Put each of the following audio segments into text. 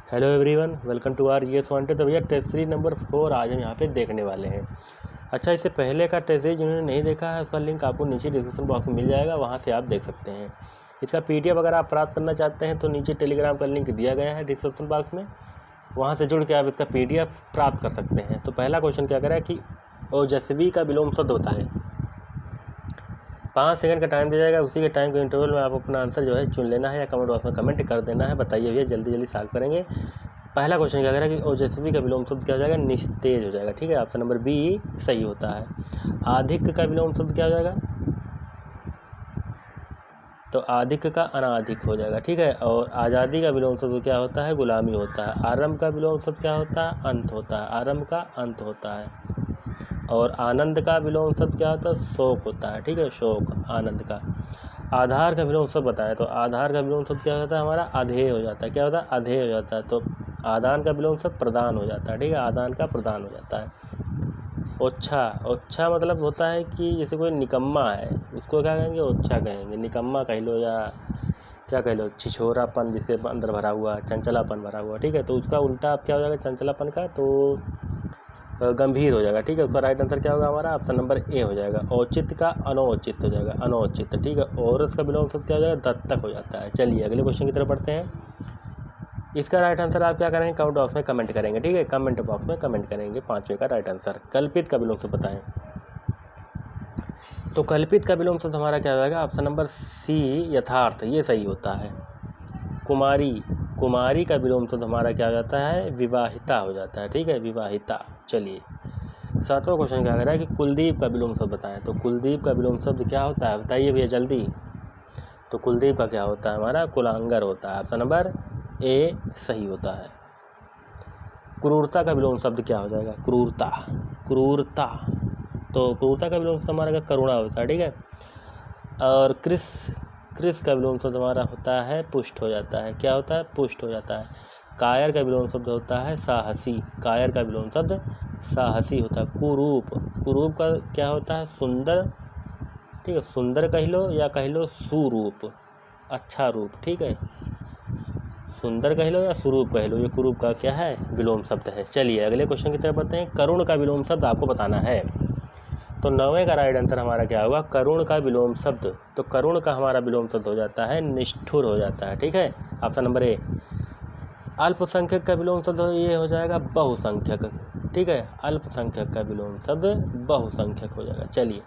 Hello everyone, welcome to R GS wanted. तो भैया test series number 4 आज हम यहाँ पे देखने वाले हैं। अच्छा, इससे पहले का टेस्ट सीरीज जिन्होंने नहीं देखा है उसका लिंक आपको नीचे डिस्क्रिप्शन बॉक्स में मिल जाएगा, वहाँ से आप देख सकते हैं। इसका पीडीएफ अगर आप प्राप्त करना चाहते हैं तो नीचे टेलीग्राम का लिंक दिया गया है डिस्क्रिप्शन बॉक्स में, वहाँ से जुड़ के आप इसका पीडीएफ प्राप्त कर सकते हैं। तो पहला क्वेश्चन क्या करें कि ओजस्वी का विलोम शब्द बताएं। 5 सेकंड का टाइम दिया जाएगा, उसी के टाइम के इंटरवल में आप अपना आंसर जो है चुन लेना है या कमेंट बॉक्स में कमेंट कर देना है। बताइए भैया, जल्दी जल्दी सॉल्व करेंगे। पहला क्वेश्चन क्या कह रहा है कि ओजस्वी का विलोम शब्द क्या हो जाएगा? निस्तेज हो जाएगा। ठीक है, ऑप्शन नंबर बी सही होता है। आधिक्य का विलोम शब्द क्या हो जाएगा? तो आधिक्य का अनाधिक हो जाएगा। ठीक है, और आज़ादी का विलोम शब्द क्या होता है? गुलामी होता है। आरंभ का विलोम शब्द क्या होता है? अंत होता है। आरंभ का अंत होता है। और आनंद का विलोम शब्द क्या होता है? शोक होता है। ठीक है, शोक आनंद का। आधार का विलोम शब्द बताया, तो आधार का विलोम शब्द क्या होता है हमारा? अधेय हो जाता है। क्या होता है? अधेय हो जाता है। तो आदान का विलोम शब्द प्रदान हो जाता है। ठीक है, आदान का प्रदान हो जाता है। ओच्छा, ओच्छा मतलब होता है कि जैसे कोई निकम्मा है उसको क्या कहेंगे? ओच्छा कहेंगे। निकम्मा कह लो या क्या कह लो, छिछोरापन जिसके अंदर भरा हुआ, चंचलापन भरा हुआ। ठीक है, तो उसका उल्टा आप क्या हो जाएगा चंचलापन का? तो गंभीर हो जाएगा। ठीक है, उसका राइट आंसर क्या होगा हमारा? ऑप्शन नंबर ए हो जाएगा। औचित्य का अनौचित हो जाएगा, अनौचित। ठीक है, औरस का विलोम शब्द क्या हो जाएगा? दत्तक हो जाता है। चलिए अगले क्वेश्चन की तरफ बढ़ते हैं। इसका राइट आंसर आप क्या करेंगे? कमेंट बॉक्स में कमेंट करेंगे। ठीक है, कमेंट बॉक्स में कमेंट करेंगे 5वें का राइट आंसर। कल्पित का विलोम शब्द बताएं। तो कल्पित का विलोम शब्द हमारा क्या हो जाएगा? ऑप्शन नंबर सी यथार्थ, ये सही होता है। कुमारी, कुमारी का विलोम शब्द हमारा क्या हो जाता है? विवाहिता हो जाता है। ठीक है, विवाहिता। चलिए 7वां क्वेश्चन क्या कह रहा है कि कुलदीप का विलोम शब्द बताएं। तो कुलदीप का विलोम शब्द क्या होता है? बताइए भैया जल्दी। तो कुलदीप का क्या होता है हमारा? कुलांगर होता है। ऑप्शन नंबर ए सही होता है। क्रूरता का विलोम शब्द क्या हो जाएगा? क्रूरता, क्रूरता। तो क्रूरता का विलोम शब्द हमारा करुणा होता है। ठीक है, और क्रिस, क्रिस का विलोम शब्द हमारा होता है पुष्ट हो जाता है। क्या होता है? पुष्ट हो जाता है। कायर का विलोम शब्द होता है साहसी। कायर का विलोम शब्द साहसी होता है। कुरूप, कुरूप का क्या होता है? सुंदर। ठीक है, सुंदर कह लो या कह लो सुरूप, अच्छा रूप। ठीक है, सुंदर कह लो या स्वरूप कह लो, ये कुरूप का क्या है? विलोम शब्द है। चलिए अगले क्वेश्चन की तरफ बढ़ते हैं। करुण का विलोम शब्द आपको बताना है। तो 9वें का राइट आंसर हमारा क्या होगा? करुण का विलोम शब्द। तो करुण का हमारा विलोम शब्द हो जाता है निष्ठुर हो जाता है। ठीक है, ऑप्शन नंबर ए। अल्पसंख्यक का विलोम शब्द ये हो जाएगा बहुसंख्यक। ठीक है, अल्पसंख्यक का विलोम शब्द बहुसंख्यक हो जाएगा। चलिए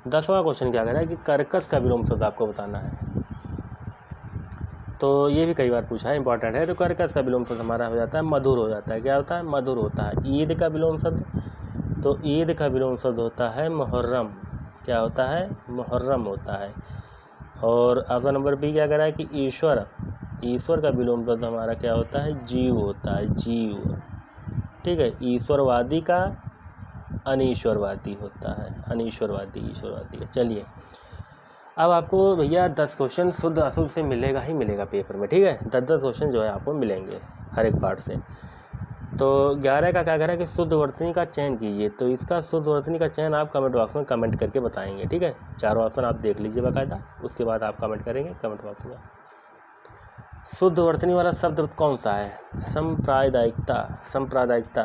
10वां क्वेश्चन क्या कह रहा है कि कर्कश का विलोम शब्द आपको बताना है। तो ये भी कई बार पूछा है, इंपॉर्टेंट है। तो कर्कश का विलोम शब्द हमारा हो जाता है मधुर हो जाता है। क्या होता है? मधुर होता है। ईद का विलोम शब्द, तो ईद का विलोम शब्द होता है मुहर्रम। क्या होता है? मुहर्रम होता है। और ऑप्शन नंबर बी क्या कह रहा है कि ईश्वर, ईश्वर का विलोम शब्द हमारा क्या होता है? जीव होता है, जीव। ठीक है, ईश्वरवादी का अनीश्वरवादी होता है, अनीश्वरवादी ईश्वरवादी। चलिए अब आपको भैया 10 क्वेश्चन शुद्ध अशुद्ध से मिलेगा ही मिलेगा पेपर में। ठीक है, 10-10 क्वेश्चन जो है आपको मिलेंगे हर एक पार्ट से। तो 11 का क्या कह रहा है कि शुद्ध वर्तनी का चयन कीजिए। तो इसका शुद्ध वर्तनी का चयन आप कमेंट बॉक्स में कमेंट करके बताएंगे। ठीक है, चारों ऑप्शन आप देख लीजिए बाकायदा, उसके बाद आप कमेंट करेंगे कमेंट बॉक्स में। शुद्ध वर्तनी वाला शब्द कौन सा है? सांप्रदायिकता, सांप्रदायिकता।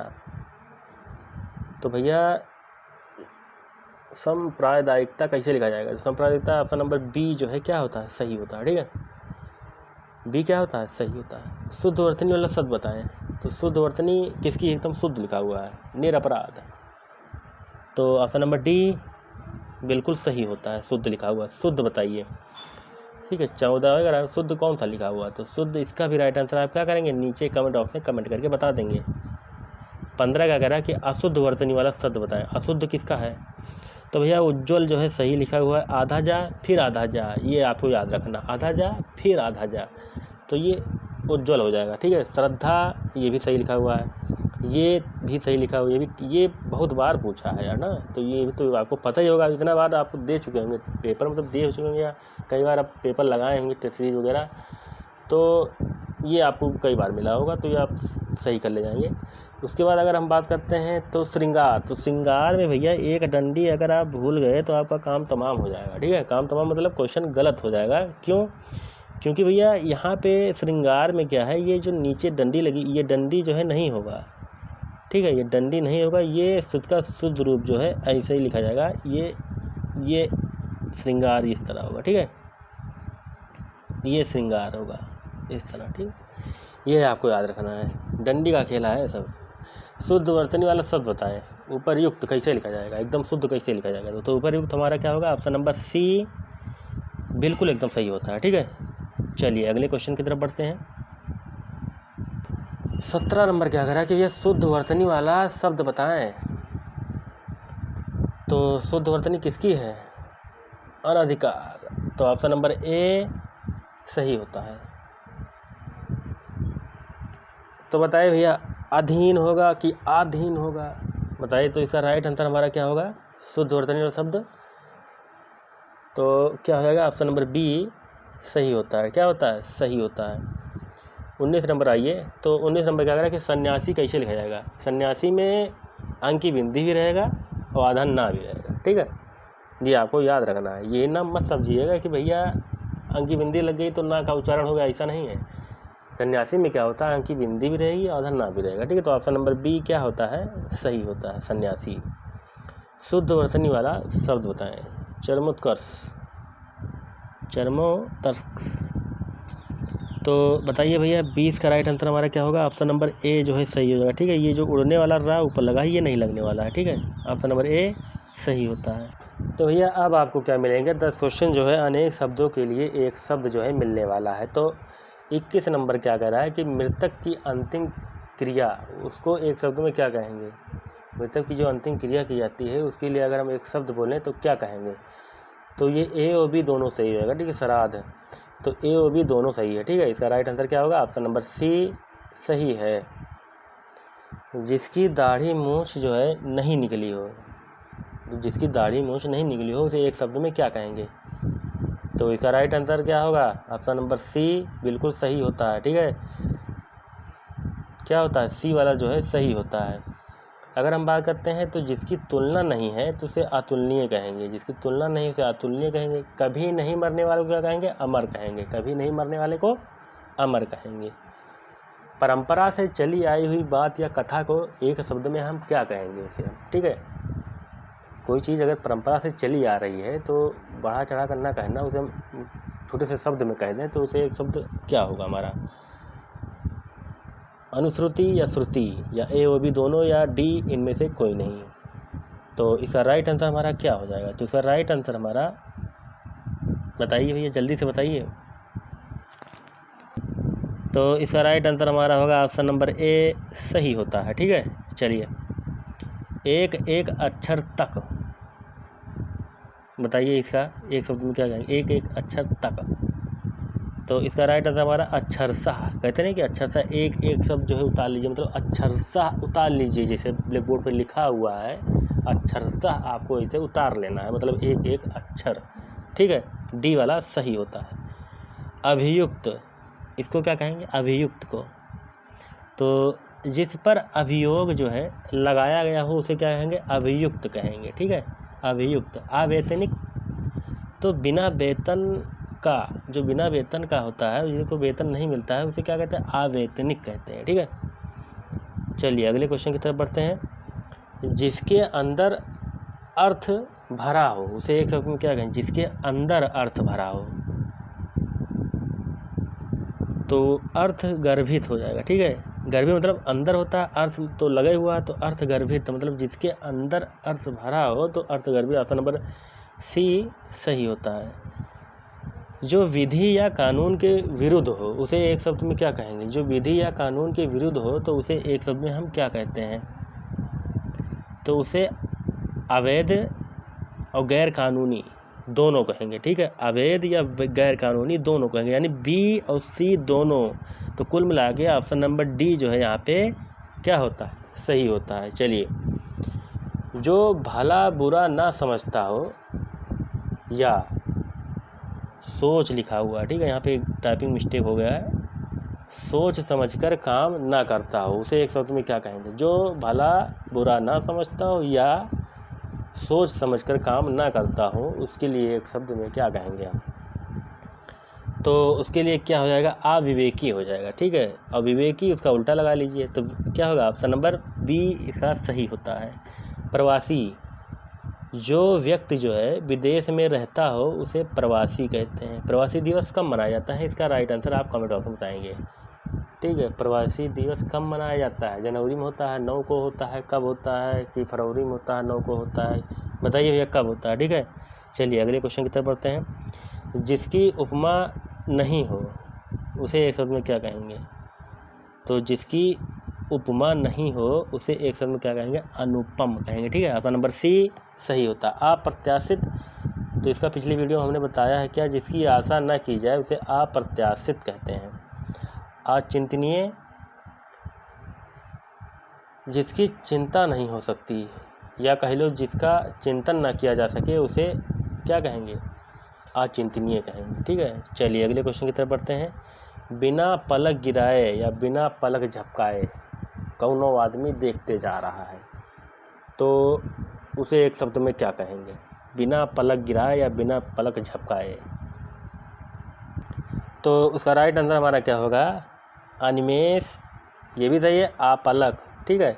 तो भैया सांप्रदायिकता कैसे लिखा जाएगा? सांप्रदायिकता ऑप्शन नंबर बी जो है क्या होता है? सही होता है। ठीक है, बी क्या होता है? सही होता है। शुद्ध वर्तनी वाला शब्द बताएं। तो शुद्ध वर्तनी किसकी एकदम शुद्ध लिखा हुआ है? निरपराध। तो ऑप्शन नंबर डी बिल्कुल सही होता है, शुद्ध लिखा हुआ है। शुद्ध बताइए। ठीक है, 14 अगर शुद्ध कौन सा लिखा हुआ है? तो शुद्ध इसका भी राइट आंसर आप क्या करेंगे? नीचे कमेंट बॉक्स में कमेंट करके बता देंगे। 15 का कह रहा है कि अशुद्ध वर्तनी वाला शब्द बताएं। अशुद्ध किसका है? तो भैया उज्ज्वल जो है सही लिखा हुआ है। आधा जा फिर आधा जा, ये आपको याद रखना। आधा जा फिर आधा जा, तो ये उज्ज्वल हो जाएगा। ठीक है, श्रद्धा ये भी सही लिखा हुआ है, ये भी सही लिखा हुआ है। ये बहुत बार पूछा है यार ना, तो ये भी तो आपको पता ही होगा। इतना बार आप दे चुके होंगे पेपर, मतलब दे चुके होंगे या कई बार आप पेपर लगाए होंगे टेस्ट सीरीज वगैरह, तो ये आपको कई बार मिला होगा, तो ये आप सही कर ले जाएंगे। उसके बाद अगर हम बात करते हैं तो श्रृंगार। तो श्रृंगार में भैया एक डंडी अगर आप भूल गए तो आपका काम तमाम हो जाएगा। ठीक है, काम तमाम मतलब क्वेश्चन गलत हो जाएगा। क्यों? क्योंकि भैया यहाँ पे श्रृंगार में क्या है, ये जो नीचे डंडी लगी, ये डंडी जो है नहीं होगा, ठीक है, ये डंडी नहीं होगा, ये शुद्ध का शुद्ध रूप जो है ऐसे ही लिखा जाएगा, ये श्रृंगार इस तरह होगा, ठीक है, ये श्रृंगार होगा इस तरह, ठीक, ये आपको याद रखना है, डंडी का खेला है सब। शुद्ध वर्तनी वाला शब्द बताएं, उपरयुक्त कैसे लिखा जाएगा, एकदम शुद्ध कैसे लिखा जाएगा, तो उपरयुक्त हमारा क्या होगा, ऑप्शन नंबर सी बिल्कुल एकदम सही होता है, ठीक है। चलिए अगले क्वेश्चन की तरफ बढ़ते हैं। 17 नंबर क्या करा कि ये शुद्ध वर्तनी वाला शब्द बताएं। तो शुद्ध वर्तनी किसकी है, अनधिकार, तो ऑप्शन नंबर ए सही होता है। तो बताइए भैया अधीन होगा कि आधीन होगा, बताइए, तो इसका राइट आंसर हमारा क्या होगा, शुद्ध वर्तनी वाला शब्द, तो क्या हो जाएगा, ऑप्शन नंबर बी सही होता है। क्या होता है, सही होता है। 19 नंबर आइए, तो 19 नंबर क्या करेगा कि सन्यासी कैसे लिखा जाएगा, सन्यासी में अंक की बिंदी भी रहेगा और आधा ना भी रहेगा, ठीक है, ये आपको याद रखना है, ये ना मत समझिएगा कि भैया अंक की बिंदी लग गई तो ना का उच्चारण हो गया, ऐसा नहीं है। सन्यासी में क्या होता है, अंक की बिंदी भी रहेगी आधा ना भी रहेगा, ठीक है, तो ऑप्शन नंबर बी क्या होता है, सही होता है, सन्यासी। शुद्ध वर्तनी वाला शब्द बताएं। चरमोत्कर्ष, चरमोत्कर्ष, तो बताइए भैया 20 का राइट आंसर हमारा क्या होगा, ऑप्शन नंबर ए जो है सही हो जाएगा, ठीक है, ये जो उड़ने वाला रा ऊपर लगा है ये नहीं लगने वाला है, ठीक है, ऑप्शन नंबर ए सही होता है। तो भैया अब आपको क्या मिलेंगे, 10 क्वेश्चन जो है अनेक शब्दों के लिए एक शब्द जो है मिलने वाला है। तो 21 नंबर क्या कह रहा है कि मृतक की अंतिम क्रिया, उसको एक शब्द में क्या कहेंगे, मृतक की जो अंतिम क्रिया की जाती है उसके लिए अगर हम एक शब्द बोलें तो क्या कहेंगे, तो ये ए और बी दोनों सही होगा, ठीक है, श्राद्ध, तो ए और बी दोनों सही है, ठीक है, इसका राइट आंसर क्या होगा, ऑप्शन नंबर सी सही है। जिसकी दाढ़ी मूछ जो है नहीं निकली हो, जिसकी दाढ़ी मूछ नहीं निकली हो उसे एक शब्द में क्या कहेंगे, तो इसका राइट आंसर क्या होगा, ऑप्शन नंबर सी बिल्कुल सही होता है, ठीक है, क्या होता है, सी वाला जो है सही होता है। अगर हम बात करते हैं तो जिसकी तुलना नहीं है तो उसे अतुलनीय कहेंगे, जिसकी तुलना नहीं उसे अतुलनीय कहेंगे। कभी नहीं मरने वाले को क्या कहेंगे, अमर कहेंगे, कभी नहीं मरने वाले को अमर कहेंगे। परंपरा से चली आई हुई बात या कथा को एक शब्द में हम क्या कहेंगे उसे, ठीक है, कोई चीज़ अगर परंपरा से चली आ रही है तो बढ़ा चढ़ा कर ना कहना, उसे हम छोटे से शब्द में कह दें तो उसे एक शब्द क्या होगा हमारा, अनुश्रुति या श्रुति, या ए ओ बी दोनों, या डी इनमें से कोई नहीं। तो इसका राइट आंसर हमारा क्या हो जाएगा, तो इसका राइट आंसर हमारा बताइए भैया, जल्दी से बताइए, तो इसका राइट आंसर हमारा होगा ऑप्शन नंबर ए सही होता है, ठीक है। चलिए एक एक अक्षर तक, बताइए इसका एक शब्द में क्या कहेंगे, एक एक अक्षर तक, तो इसका राइट आंसर हमारा अक्षरशः, कहते हैं कि अक्षरशः एक एक शब्द जो है उतार लीजिए, मतलब अक्षरशः उतार लीजिए, जैसे ब्लैक बोर्ड पर लिखा हुआ है अक्षरशः आपको इसे उतार लेना है, मतलब एक एक अक्षर, ठीक है, डी वाला सही होता है। अभियुक्त, इसको क्या कहेंगे, अभियुक्त को, तो जिस पर अभियोग जो है लगाया गया हो उसे क्या कहेंगे, अभियुक्त कहेंगे, ठीक है, अभियुक्त। अवेतनिक, तो बिना वेतन का, जो बिना वेतन का होता है जिसको वेतन नहीं मिलता है उसे क्या कहते हैं, अवेतनिक कहते हैं, ठीक है। चलिए अगले क्वेश्चन की तरफ बढ़ते हैं। जिसके अंदर अर्थ भरा हो उसे एक शब्द में क्या कहें, जिसके अंदर अर्थ भरा हो, तो अर्थ गर्भित हो जाएगा, ठीक है, गर्भित मतलब अंदर होता है, अर्थ तो लगे हुआ है तो अर्थ गर्भित, मतलब जिसके अंदर अर्थ भरा हो तो अर्थ गर्भित, ऑप्शन नंबर सी सही होता है। जो विधि या कानून के विरुद्ध हो उसे एक शब्द में क्या कहेंगे, जो विधि या कानून के विरुद्ध हो तो उसे एक शब्द में हम क्या कहते हैं, तो उसे अवैध और गैर कानूनी दोनों कहेंगे, ठीक है, अवैध या गैर कानूनी दोनों कहेंगे, यानी बी और सी दोनों, तो कुल मिला के ऑप्शन नंबर डी जो है यहाँ पे क्या होता है, सही होता है। चलिए जो भला बुरा ना समझता हो, या सोच लिखा हुआ है, ठीक है, यहाँ पे टाइपिंग मिस्टेक हो गया है, सोच समझकर काम ना करता हो उसे एक शब्द में क्या कहेंगे, जो भला बुरा ना समझता हो या सोच समझकर काम ना करता हो उसके लिए एक शब्द में क्या कहेंगे हम, तो उसके लिए क्या हो जाएगा, अविवेकी हो जाएगा। ठीक है, अविवेकी उसका उल्टा लगा लीजिए, तो क्या होगा, ऑप्शन नंबर बी इसका सही होता है। प्रवासी, जो व्यक्ति जो है विदेश में रहता हो उसे प्रवासी कहते हैं। प्रवासी दिवस कब मनाया जाता है, इसका राइट आंसर आप कमेंट बॉक्स में बताएंगे। ठीक है, प्रवासी दिवस कब मनाया जाता है, जनवरी में होता है, 9 को होता है, कब होता है, कि फरवरी में होता है, 9 को होता है, बताइए भैया कब होता है। ठीक है, चलिए अगले क्वेश्चन की तरफ बढ़ते हैं। जिसकी उपमा नहीं हो उसे एक शब्द में क्या कहेंगे, तो जिसकी उपमा नहीं हो उसे एक शब्द में क्या कहेंगे, अनुपम कहेंगे। ठीक है, ऑप्शन नंबर सी सही होता है। अप्रत्याशित, तो इसका पिछली वीडियो हमने बताया है क्या, जिसकी आशा न की जाए उसे अप्रत्याशित कहते हैं। अचिंतनीय, जिसकी चिंता नहीं हो सकती, या कह लो जिसका चिंतन न किया जा सके उसे क्या कहेंगे, अचिंतनीय कहेंगे। ठीक है, चलिए अगले क्वेश्चन की तरफ बढ़ते हैं। बिना पलक गिराए या बिना पलक झपकाए कौनो आदमी देखते जा रहा है, तो उसे एक शब्द में क्या कहेंगे, बिना पलक गिराए या बिना पलक झपकाए। तो उसका राइट आंसर हमारा क्या होगा, अनिमेष, ये भी सही है, अपलक। ठीक है,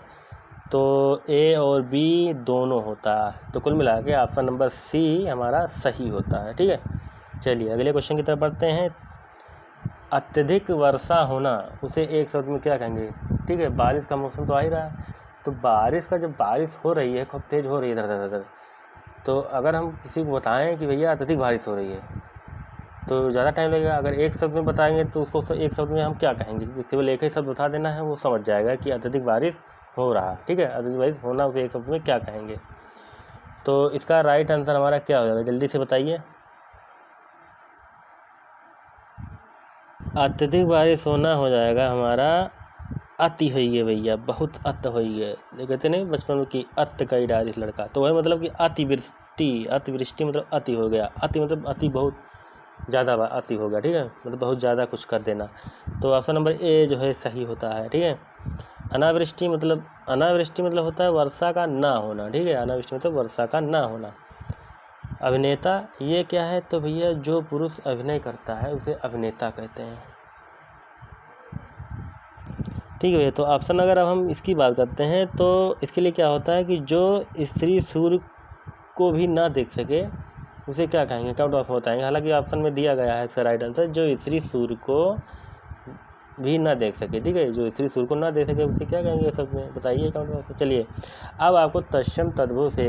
तो ए और बी दोनों होता है, तो कुल मिला के ऑप्शन नंबर सी हमारा सही होता है। ठीक है, चलिए अगले क्वेश्चन की तरफ बढ़ते हैं। अत्यधिक वर्षा होना उसे एक शब्द में क्या कहेंगे। ठीक है, बारिश का मौसम तो आ ही रहा है, तो बारिश का जब बारिश हो रही है, खूब तेज़ हो रही है धर धर धर, तो अगर हम किसी को बताएं कि भैया अत्यधिक बारिश हो रही है तो ज़्यादा टाइम लगेगा। अगर एक शब्द में बताएंगे तो उसको एक शब्द में हम क्या कहेंगे, केवल एक ही शब्द बता देना है, वो समझ जाएगा कि अत्यधिक बारिश हो रहा। ठीक है, अत्यधिक बारिश होना उसे एक शब्द में क्या कहेंगे। तो इसका राइट आंसर हमारा क्या हो जाएगा, जल्दी से बताइए। अत्यधिक बारिश होना हो जाएगा हमारा अति हुई है भैया, बहुत अत हुई है। कहते नहीं बचपन में कि अत कई डारिश लड़का, तो वह मतलब कि अतिवृष्टि, अतिवृष्टि मतलब अति हो गया, अति मतलब अति बहुत ज़्यादा अति हो गया। ठीक है, मतलब बहुत ज़्यादा कुछ कर देना, तो ऑप्शन नंबर ए जो है सही होता है। ठीक है, अनावृष्टि मतलब होता है वर्षा का ना होना। ठीक है, अनावृष्टि मतलब वर्षा का ना होना। अभिनेता, ये क्या है, तो भैया जो पुरुष अभिनय करता है उसे अभिनेता कहते हैं। ठीक है भैया, तो ऑप्शन अगर अब हम इसकी बात करते हैं तो इसके लिए क्या होता है कि जो स्त्री सूर्य को भी ना देख सके उसे क्या कहेंगे, कमेंट बॉक्स में बताएंगे। हालांकि ऑप्शन में दिया गया है इसका राइट आंसर, जो स्त्री सूर्य को भी ना देख सके। ठीक है, जो स्त्री सूर्य को ना देख सके उसे क्या कहेंगे सब में, बताइए कमेंट बॉक्स में। चलिए अब आपको तत्सम तद्भव से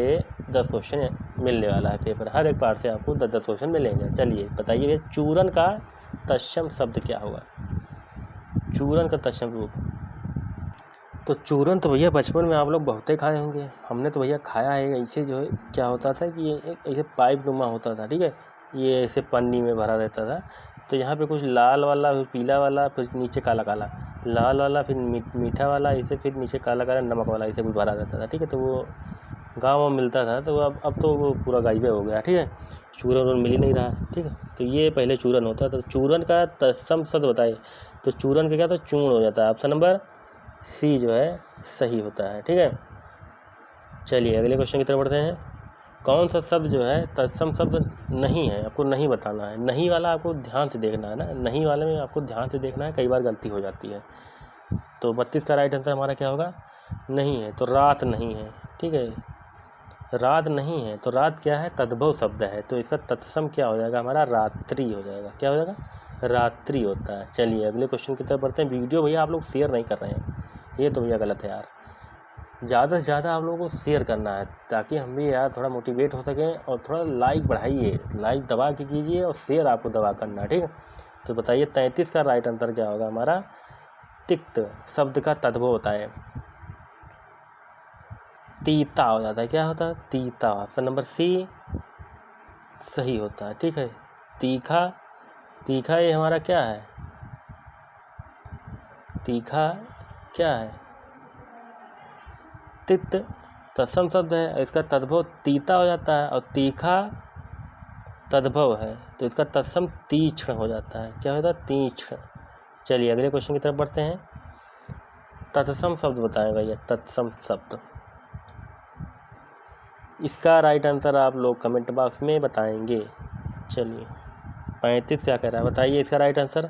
10 क्वेश्चन मिलने वाला है पेपर, हर एक पार्ट से आपको 10 क्वेश्चन मिलेंगे। चलिए बताइए भैया, चूरन का तत्सम शब्द क्या होगा, चूरन का तत्सम रूप। तो चूरन तो भैया बचपन में आप लोग बहुत ही खाए होंगे, हमने तो भैया खाया है। ऐसे जो है क्या होता था कि ये एक ऐसे पाइप नुमा होता था। ठीक है, ये ऐसे पन्नी में भरा रहता था, तो यहाँ पे कुछ लाल वाला, फिर पीला वाला, फिर नीचे काला काला, लाल वाला, फिर मीठा वाला, ऐसे फिर नीचे काला काला नमक वाला, ऐसे कुछ भरा रहता था। ठीक है, तो वो गाँव में मिलता था, तो अब तो वो पूरा गायब हो गया। ठीक है, चूरन मिल ही नहीं रहा। ठीक है, तो ये पहले चूरन होता था। चूरन का तत्सम शब्द बताइए, तो चूरन का क्या था, चूर्ण हो जाता है। ऑप्शन नंबर सी जो है सही होता है। ठीक है, चलिए अगले क्वेश्चन की तरफ बढ़ते हैं। कौन सा शब्द जो है तत्सम शब्द नहीं है, आपको नहीं बताना है। नहीं वाला आपको ध्यान से देखना है ना, नहीं वाले में आपको ध्यान से देखना है, कई बार गलती हो जाती है। तो 32 का राइट आंसर हमारा क्या होगा, नहीं है, तो रात नहीं है। ठीक है, रात नहीं है, तो रात क्या है, तद्भव शब्द है, तो इसका तत्सम क्या हो जाएगा हमारा, रात्रि हो जाएगा। क्या हो जाएगा, रात्रि होता है। चलिए अगले क्वेश्चन की तरफ बढ़ते हैं। वीडियो भैया आप लोग शेयर नहीं कर रहे हैं, ये तो भैया गलत है यार। ज़्यादा से ज़्यादा आप लोगों को शेयर करना है ताकि हम भी यार थोड़ा मोटिवेट हो सकें, और थोड़ा लाइक बढ़ाइए, लाइक दबा के कीजिए और शेयर आपको दबा करना है। ठीक है, तो बताइए 33 का राइट आंसर क्या होगा हमारा, तिक्त शब्द का तद्भव होता है, तीता हो जाता है। क्या होता है, तीता। ऑप्शन नंबर सी सही होता है। ठीक है, तीखा, तीखा ये हमारा क्या है, तीखा क्या है, तिक्त तत्सम शब्द है, इसका तद्भव तीता हो जाता है, और तीखा तद्भव है तो इसका तत्सम तीक्ष्ण हो जाता है। क्या होता है, तीक्ष्ण। चलिए अगले क्वेश्चन की तरफ बढ़ते हैं। तत्सम शब्द बताएं भैया, तत्सम शब्द, इसका राइट आंसर आप लोग कमेंट बॉक्स में बताएंगे। चलिए 35 क्या कह रहा है बताइए इसका राइट आंसर।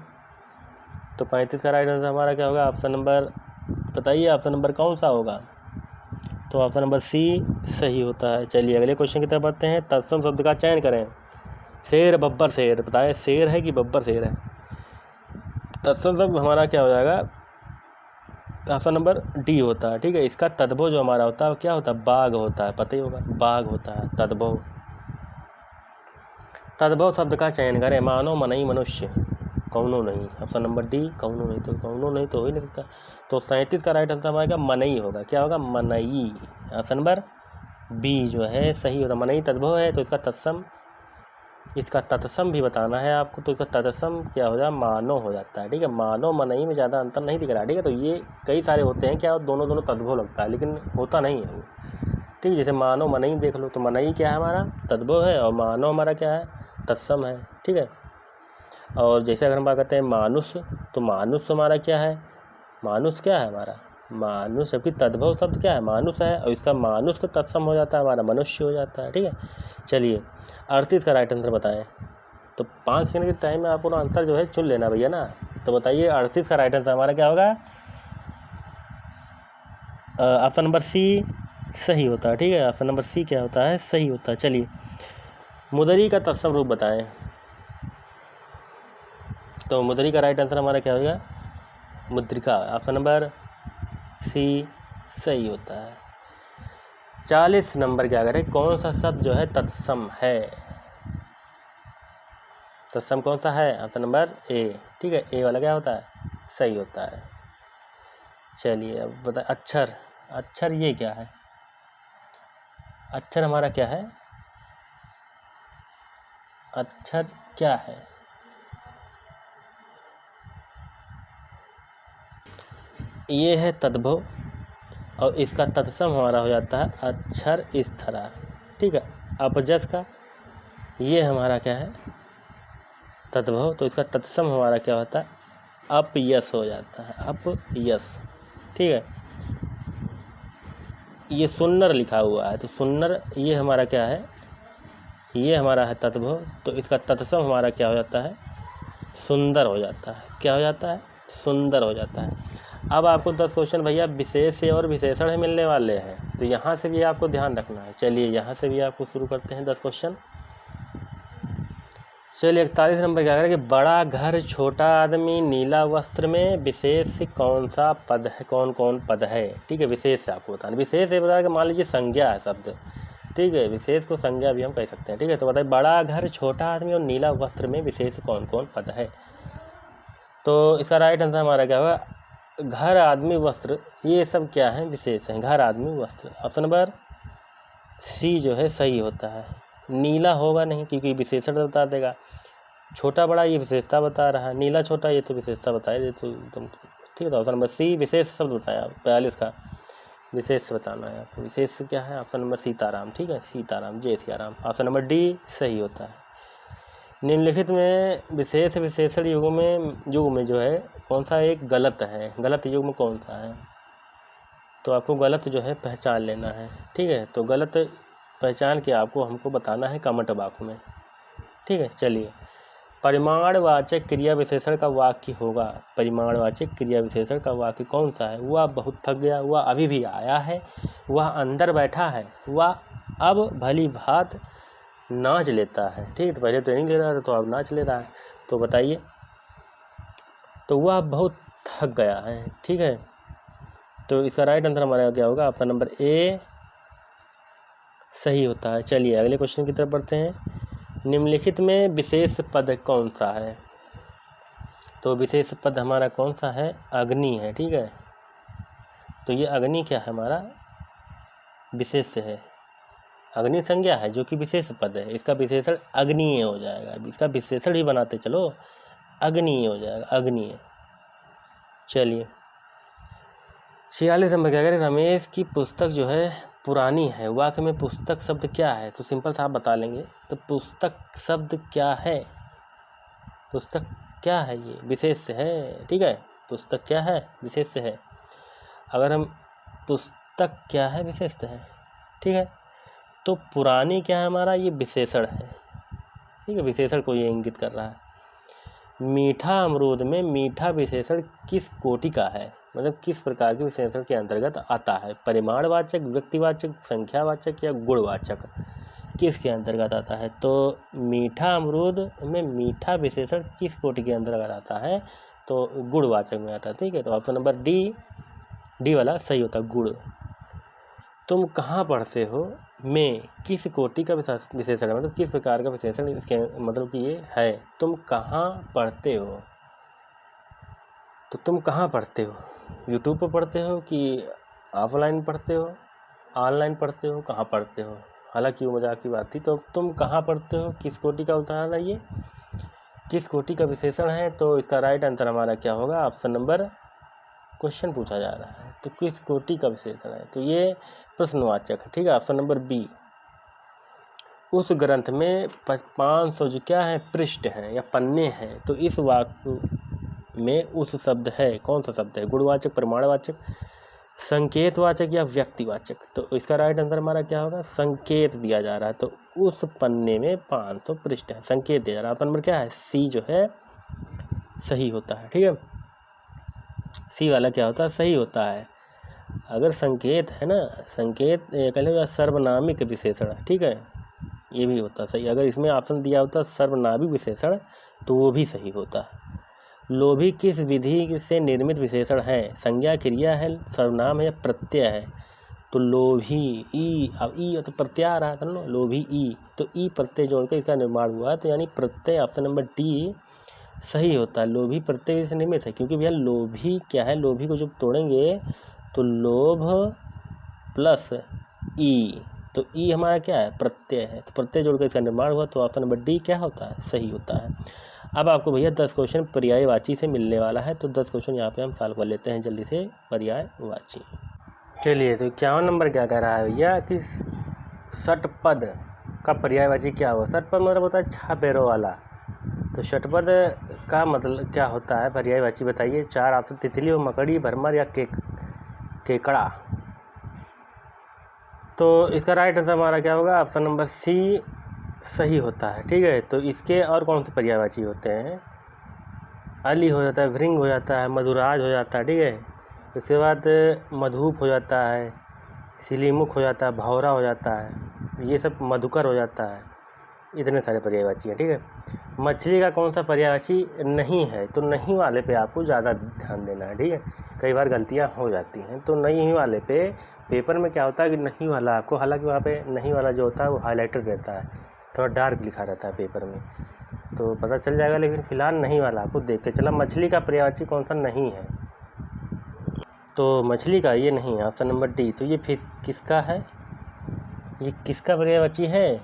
तो 35 का राइट आंसर हमारा क्या होगा, ऑप्शन नंबर, बताइए ऑप्शन नंबर कौन सा होगा। तो ऑप्शन नंबर सी सही होता है। चलिए अगले क्वेश्चन की तरफ बढ़ते हैं। तत्सम शब्द का चयन करें। शेर बब्बर शेर, बताए शेर है कि बब्बर शेर है। तत्सम शब्द हमारा क्या हो जाएगा, ऑप्शन नंबर डी होता है। ठीक है, इसका तद्भव जो हमारा होता है क्या होता है, बाघ होता है, पता ही होगा बाघ होता है तद्भव। तद्भव शब्द का चयन करें। मानव मनई मनुष्य, कौनो नहीं, ऑप्शन नंबर डी कौनो नहीं, तो कौनो नहीं तो हो ही नहीं सकता। तो 37 का राइट आंसर हमारा क्या मनई होगा, क्या होगा मनई, ऑप्शन नंबर बी जो है सही होता। मनई तद्भव है तो इसका तत्सम भी बताना है आपको। तो इसका तत्सम क्या हो जाए, मानव हो जाता है। ठीक है, मानव मनई में ज़्यादा अंतर नहीं दिख रहा है। ठीक है, तो ये कई सारे होते हैं क्या दोनों तद्भव लगता है, लेकिन होता नहीं है वो। ठीक है, जैसे मानव मनई देख लो, तो मनई क्या है हमारा तद्भव है और मानव हमारा क्या है तत्सम है। ठीक है, और जैसे अगर हम बात करते हैं मानुष, तो मानुष हमारा क्या है, मानुष क्या है हमारा मानुष, जबकि तद्भव शब्द क्या है मानुष है, और इसका मानुष का तत्सम हो जाता है हमारा मनुष्य हो जाता है। ठीक है, चलिए 38 का राइट आंसर बताएं। तो 5 सेकंड के टाइम में आपको आंसर जो है चुन लेना भैया ना। तो बताइए 38 का राइट आंसर हमारा क्या होगा, ऑप्शन नंबर सी सही होता है। ठीक है, ऑप्शन नंबर सी क्या होता है, सही होता है। चलिए मुदरी का तत्सम रूप बताएं। तो मुदरी का राइट आंसर हमारा क्या होगा, मुद्रिका, ऑप्शन नंबर सी सही होता है। 40 नंबर क्या करें, कौन सा शब्द जो है तत्सम है, तत्सम कौन सा है, ऑप्शन नंबर ए। ठीक है, ए वाला क्या होता है, सही होता है। चलिए अब बताए अक्षर, अक्षर ये क्या है, अक्षर हमारा क्या है, अक्षर क्या है, ये है तद्भव और इसका तत्सम हमारा हो जाता है अक्षर इस तरह। ठीक है, अपजस का ये हमारा क्या है तद्भव, तो इसका तत्सम हमारा क्या होता है अपयस हो जाता है, अपयस। ठीक है, ये सुन्नर लिखा हुआ है, तो सुन्नर ये हमारा क्या है, ये हमारा है तद्भव, तो इसका तत्सम हमारा क्या हो जाता है सुंदर हो जाता है। क्या हो जाता है, सुंदर हो जाता है। अब आपको 10 क्वेश्चन भैया विशेष से और विशेषण ही मिलने वाले हैं, तो यहाँ से भी आपको ध्यान रखना है। चलिए यहाँ से भी आपको शुरू करते हैं 10 क्वेश्चन। चलिए 41 नंबर क्या करें कि बड़ा घर छोटा आदमी नीला वस्त्र में विशेष से कौन सा पद है, कौन कौन पद है। ठीक है, विशेष से आपको बताना, विशेष से बता कि मान लीजिए संज्ञा है शब्द। ठीक है, विशेष को संज्ञा भी हम कह सकते हैं। ठीक है, तो बताइए बड़ा घर छोटा आदमी और नीला वस्त्र में विशेष कौन कौन पद है। तो इसका राइट आंसर हमारा क्या होगा, घर आदमी वस्त्र, ये सब क्या है विशेष हैं, घर आदमी वस्त्र, ऑप्शन नंबर सी जो है सही होता है। नीला होगा नहीं क्योंकि विशेषण बता देगा, छोटा बड़ा ये विशेषता बता रहा है, नीला छोटा ये तो विशेषता बताए, ये तो एकदम ठीक है। ऑप्शन नंबर सी विशेष शब्द बताया, 42 का विशेष बताना है आपको। विशेष क्या है, ऑप्शन नंबर सीताराम। ठीक है, सीताराम, जय सियाराम, ऑप्शन नंबर डी सही होता है। निम्नलिखित में विशेष विशेषण युग में जो है कौन सा एक गलत है, गलत युग में कौन सा है, तो आपको गलत जो है पहचान लेना है। ठीक है, तो गलत पहचान के आपको हमको बताना है कमेंट बॉक्स में। ठीक है, चलिए परिमाणवाचक क्रिया विशेषण का वाक्य होगा, परिमाणवाचक क्रिया विशेषण का वाक्य कौन सा है, वह बहुत थक गया, वह अभी भी आया है, वह अंदर बैठा है, वह अब भली भांति नाच लेता है। ठीक है, तो पहले ट्रेनिंग ले रहा था तो अब नाच ले रहा है, तो बताइए, तो वह बहुत थक गया है। ठीक है, तो इसका राइट आंसर हमारा क्या होगा, ऑप्शन नंबर ए सही होता है। चलिए अगले क्वेश्चन की तरफ बढ़ते हैं। निम्नलिखित में विशेष पद कौन सा है, तो विशेष पद हमारा कौन सा है, अग्नि है। ठीक है, तो ये अग्नि क्या है हमारा विशेष है, अग्नि संज्ञा है जो कि विशेष पद है, इसका विशेषण अग्निय हो जाएगा, इसका विशेषण ही बनाते चलो अग्निय हो जाएगा, अग्निय। चलिए 46 नंबर क्या करें, रमेश की पुस्तक जो है पुरानी है, वाक्य में पुस्तक शब्द क्या है, तो सिंपल सा आप बता लेंगे। तो पुस्तक शब्द क्या है, पुस्तक क्या है, ये विशेष है। ठीक है, पुस्तक क्या है विशेष है, अगर हम पुस्तक क्या है विशेष है। ठीक है, तो पुरानी क्या है हमारा ये विशेषण है। ठीक है, विशेषण को ये इंगित कर रहा है। मीठा अमरूद में मीठा विशेषण किस कोटि का है, मतलब किस प्रकार के विशेषण के अंतर्गत आता है? परिमाणवाचक, व्यक्तिवाचक, संख्यावाचक या गुणवाचक, किसके अंतर्गत आता है? तो मीठा अमरूद में मीठा विशेषण किस कोटि के अंतर्गत आता है? तो गुणवाचक में आता है। ठीक है, तो ऑप्शन नंबर डी वाला सही होता है, गुण। तुम कहाँ पढ़ते हो में किस कोटि का विशेषण है, मतलब किस प्रकार का विशेषण इसके मतलब कि ये है? तुम कहाँ पढ़ते हो, तो तुम कहाँ पढ़ते हो? यूट्यूब पर पढ़ते हो कि ऑफलाइन पढ़ते हो, ऑनलाइन पढ़ते हो, कहाँ पढ़ते हो? हालांकि वो मजाक की बात थी। तो तुम कहाँ पढ़ते हो किस कोटि का उदाहरण है, ये किस कोटि का विशेषण है? तो इसका राइट आंसर हमारा क्या होगा? ऑप्शन नंबर, क्वेश्चन पूछा जा रहा है तो किस कोटि का विशेषण है, तो ये प्रश्नवाचक है। ठीक है, ऑप्शन नंबर बी। उस ग्रंथ में 500 जो क्या है, पृष्ठ है या पन्ने हैं, तो इस वाक्य में उस शब्द है, कौन सा शब्द है? गुणवाचक, प्रमाणवाचक, संकेतवाचक या व्यक्तिवाचक? तो इसका राइट आंसर हमारा क्या होगा? संकेत दिया जा रहा है, तो उस पन्ने में 500 पृष्ठ है, संकेत दिया जा रहा है। ऑप्शन नंबर क्या है? सी जो है सही होता है। ठीक है, सी वाला क्या होता है? सही होता है। अगर संकेत है ना, संकेत कहें सर्वनामिक विशेषण, ठीक है, ये भी होता सही। अगर इसमें ऑप्शन दिया होता सर्वनामिक विशेषण तो वो भी सही होता। लोभी किस विधि से निर्मित विशेषण है? संज्ञा, क्रिया है, सर्वनाम है या प्रत्यय है? तो लोभी, ई, अब ई तो प्रत्यय आ रहा था ना, लोभी ई, तो ई प्रत्यय जोड़कर इसका निर्माण हुआ, तो यानी प्रत्यय ऑप्शन नंबर डी सही होता है। लोभी प्रत्यय से निर्मित है, क्योंकि भैया लोभी क्या है, लोभी को जब तोड़ेंगे तो लोभ प्लस ई, तो ई हमारा क्या है? प्रत्यय है, तो प्रत्यय जोड़कर इसका निर्माण हुआ, तो ऑप्शन नंबर डी क्या होता है? सही होता है। अब आपको भैया 10 क्वेश्चन पर्यायवाची से मिलने वाला है, तो 10 क्वेश्चन यहाँ पे हम सॉल्व कर लेते हैं जल्दी से। पर्यायवाची, चलिए, तो 51 नंबर क्या कह रहा है भैया कि षटपद का पर्यायवाची क्या हुआ? षटपद मतलब होता है 6 पैरों वाला, तो षटपद का मतलब क्या होता है? पर्यायवाची बताइए। 4 ऑप्शन, तितली और मकड़ी, भरमर या केकड़ा। तो इसका राइट आंसर हमारा क्या होगा? ऑप्शन नंबर सी सही होता है। ठीक है, तो इसके और कौन से पर्यायवाची होते हैं? अली हो जाता है, भृंग हो जाता है, मधुराज हो जाता है, ठीक है, उसके बाद मधुप हो जाता है, सिलीमुख हो जाता है, भौरा हो जाता है, ये सब मधुकर हो जाता है। इतने सारे पर्यायवाची हैं। ठीक है, मछली का कौन सा पर्यायवाची नहीं है? तो नहीं वाले पे आपको ज़्यादा ध्यान देना है। ठीक है, कई बार गलतियां हो जाती हैं, तो नहीं वाले पे पेपर में क्या होता है कि नहीं वाला आपको, हालांकि वहाँ पे नहीं वाला जो होता है वो हाईलाइटर रहता है, थोड़ा डार्क लिखा रहता है पेपर में, तो पता चल जाएगा। लेकिन फिलहाल नहीं वाला आपको देख के चला। मछली का पर्यायवाची कौन सा नहीं है? तो मछली का ये नहीं है, ऑप्शन नंबर डी। तो ये फिर किसका है? ये किसका पर्यायवाची है?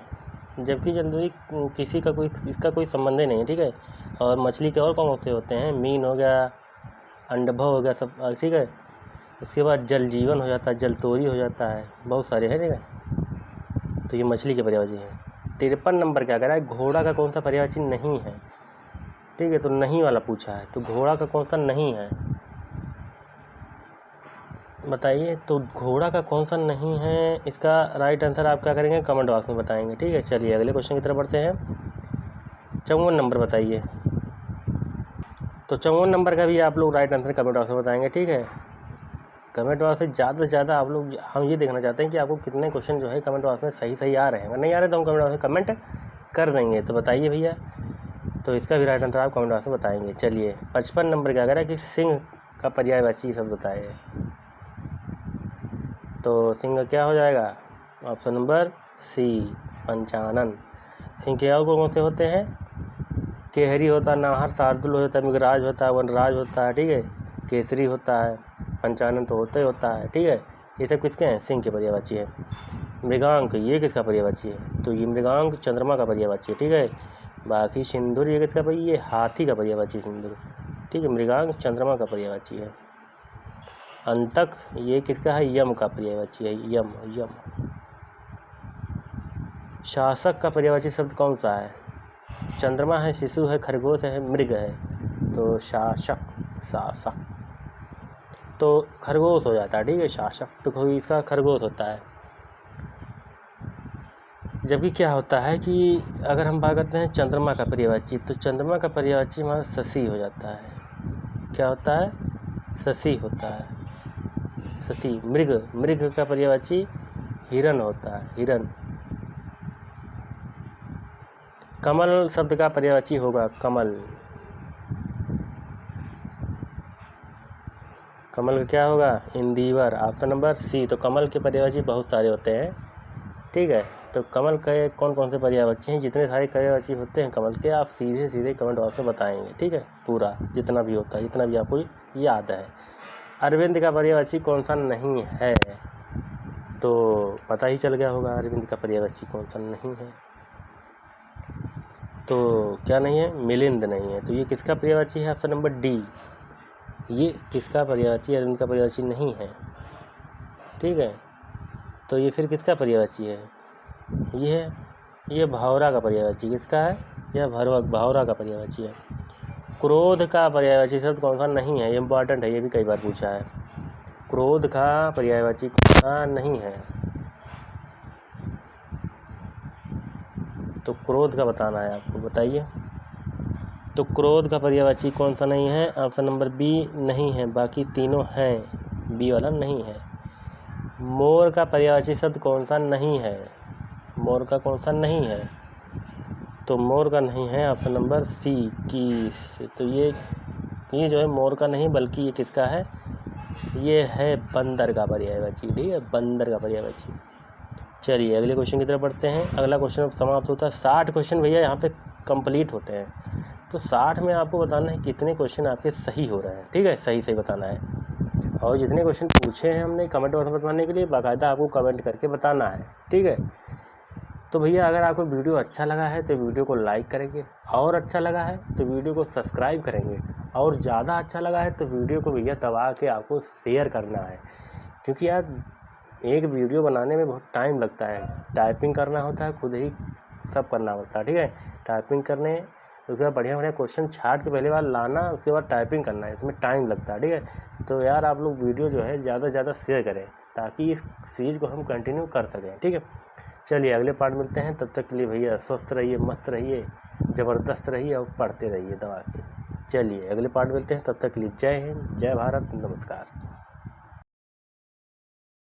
जबकि जल्दी किसी का कोई इसका कोई संबंध ही नहीं है। ठीक है, और मछली के और कौन से होते हैं? मीन हो गया, अंडभव हो गया, सब ठीक है। उसके बाद जल जीवन हो जाता है, जलतोरी हो जाता है, बहुत सारे हैं। ठीक है, तो ये मछली के पर्यायवाची है। 53 नंबर क्या कह रहा है? घोड़ा का कौन सा पर्यायवाची नहीं है? ठीक है, तो नहीं वाला पूछा है, तो घोड़ा का कौन सा नहीं है बताइए। तो घोड़ा का कौन सा नहीं है, इसका राइट आंसर आप क्या करेंगे? कमेंट बॉक्स में बताएंगे। ठीक है, चलिए अगले क्वेश्चन की तरफ बढ़ते हैं। 54 नंबर बताइए। तो 54 नंबर का भी आप लोग राइट आंसर कमेंट बॉक्स में बताएंगे। ठीक है, कमेंट बॉक्स से ज़्यादा से ज़्यादा आप लोग, हम ये देखना चाहते हैं कि आपको कितने क्वेश्चन जो है कमेंट बॉक्स में सही आ रहे हैं। अगर नहीं आ रहे तो हम कमेंट बॉक्स में कमेंट कर देंगे। तो बताइए भैया, तो इसका भी राइट आंसर आप कमेंट बॉक्स में बताएंगे। चलिए 55 नंबर क्या कह रहा है कि सिंह का पर्यायवाची सब बताइए। तो सिंह का क्या हो जाएगा? ऑप्शन नंबर सी, पंचानन। सिंह के और कौन से होते हैं? केहरी होता है, नाहर, शार्दुल होता है, मृगराज होता है, वनराज होता है, ठीक है, केसरी होता है, पंचानन तो होता ही होता है। ठीक है, ये सब किसके हैं? सिंह के पर्यायवाची है। मृगांक ये किसका पर्यायवाची है? तो ये मृगांक चंद्रमा का पर्यायवाची है। ठीक है, बाकी सिंदूर ये किसका? भाई ये हाथी का पर्यायवाची सिंदूर। ठीक है, मृगांक चंद्रमा का पर्यायवाची है। अंतक ये किसका है? यम का पर्यायवाची है, यम। शासक का पर्यायवाची शब्द कौन सा है? चंद्रमा है, शिशु है, खरगोश है, मृग है, तो शासक तो खरगोश हो जाता है। ठीक है, शासक तो कोई इसका खरगोश होता है। जबकि क्या होता है कि अगर हम बात करते हैं चंद्रमा का पर्यायवाची, तो चंद्रमा का पर्यायवाची हमारा शशि हो जाता है। क्या होता है? शशि होता है। शशि। मृग का पर्यायवाची हिरण होता है, हिरण। कमल शब्द का पर्यायवाची होगा कमल। कमल का क्या होगा? इंदिवर। Option number C. तो कमल के पर्यायवाची बहुत सारे होते हैं, ठीक है। तो कमल के कौन कौन से पर्यायवाची हैं, जितने सारे पर्यायवाची होते हैं कमल के, आप सीधे सीधे कमेंट बॉक्स में बताएंगे, ठीक है। पूरा जितना भी होता है, जितना भी आपको याद है। अरविंद का पर्यायवाची कौन सा नहीं है? तो पता ही चल गया होगा अरविंद का पर्यायवाची कौन सा नहीं है। तो क्या नहीं है? मिलिंद नहीं है। तो ये किसका पर्यायवाची है? Option number D. ये किसका पर्यायवाची? अरविंद का पर्यायवाची नहीं है, ठीक है। तो ये फिर किसका पर्यायवाची है? ये भावरा का पर्यायवाची। किसका है? यह भावरा का पर्यायवाची है। क्रोध का पर्यायवाची शब्द कौन सा नहीं है? ये इंपॉर्टेंट है, ये भी कई बार पूछा है। क्रोध का पर्यायवाची कौन सा नहीं है? तो क्रोध का बताना है आपको, बताइए। तो क्रोध का पर्यायवाची कौन सा नहीं है? ऑप्शन नंबर बी नहीं है, बाकी तीनों हैं, बी वाला नहीं है। मोर का पर्यायवाची शब्द कौन सा नहीं है? मोर का कौन सा नहीं है? तो मोर का नहीं है ऑप्शन नंबर सी, कीस। तो ये जो है मोर का नहीं, बल्कि ये किसका है? ये है बंदर का पर्यायवाची, ठीक है, बंदर का पर्यायवाची। चलिए अगले क्वेश्चन की तरफ बढ़ते हैं। अगला क्वेश्चन समाप्त होता है। 60 क्वेश्चन भैया यहाँ पे कंप्लीट होते हैं। तो 60 में आपको बताना है कितने क्वेश्चन आपके सही हो रहे हैं, ठीक है, सही बताना है। और जितने क्वेश्चन पूछे हैं हमने कमेंट बॉक्स में बताने के लिए, बाकायदा आपको कमेंट करके बताना है, ठीक है। तो भैया अगर आपको वीडियो अच्छा लगा है तो वीडियो को लाइक करेंगे, और अच्छा लगा है तो वीडियो को सब्सक्राइब करेंगे, और ज़्यादा अच्छा लगा है तो वीडियो को भैया दबा के आपको शेयर करना है। क्योंकि यार एक वीडियो बनाने में बहुत टाइम लगता है, टाइपिंग करना होता है, खुद ही सब करना होता है, ठीक है। टाइपिंग करने, उसके बाद बढ़िया क्वेश्चन छाट के पहले बार लाना, उसके बाद टाइपिंग करना है, इसमें टाइम लगता है, ठीक है। तो यार आप लोग वीडियो जो है ज़्यादा से ज़्यादा शेयर करें, ताकि इस सीरीज़ को हम कंटिन्यू कर सकें, ठीक है। चलिए अगले पार्ट मिलते हैं, तब तक के लिए भैया स्वस्थ रहिए, मस्त रहिए, ज़बरदस्त रहिए और पढ़ते रहिए दबा के। चलिए अगले पार्ट मिलते हैं, तब तक के लिए जय हिंद, जय भारत, नमस्कार।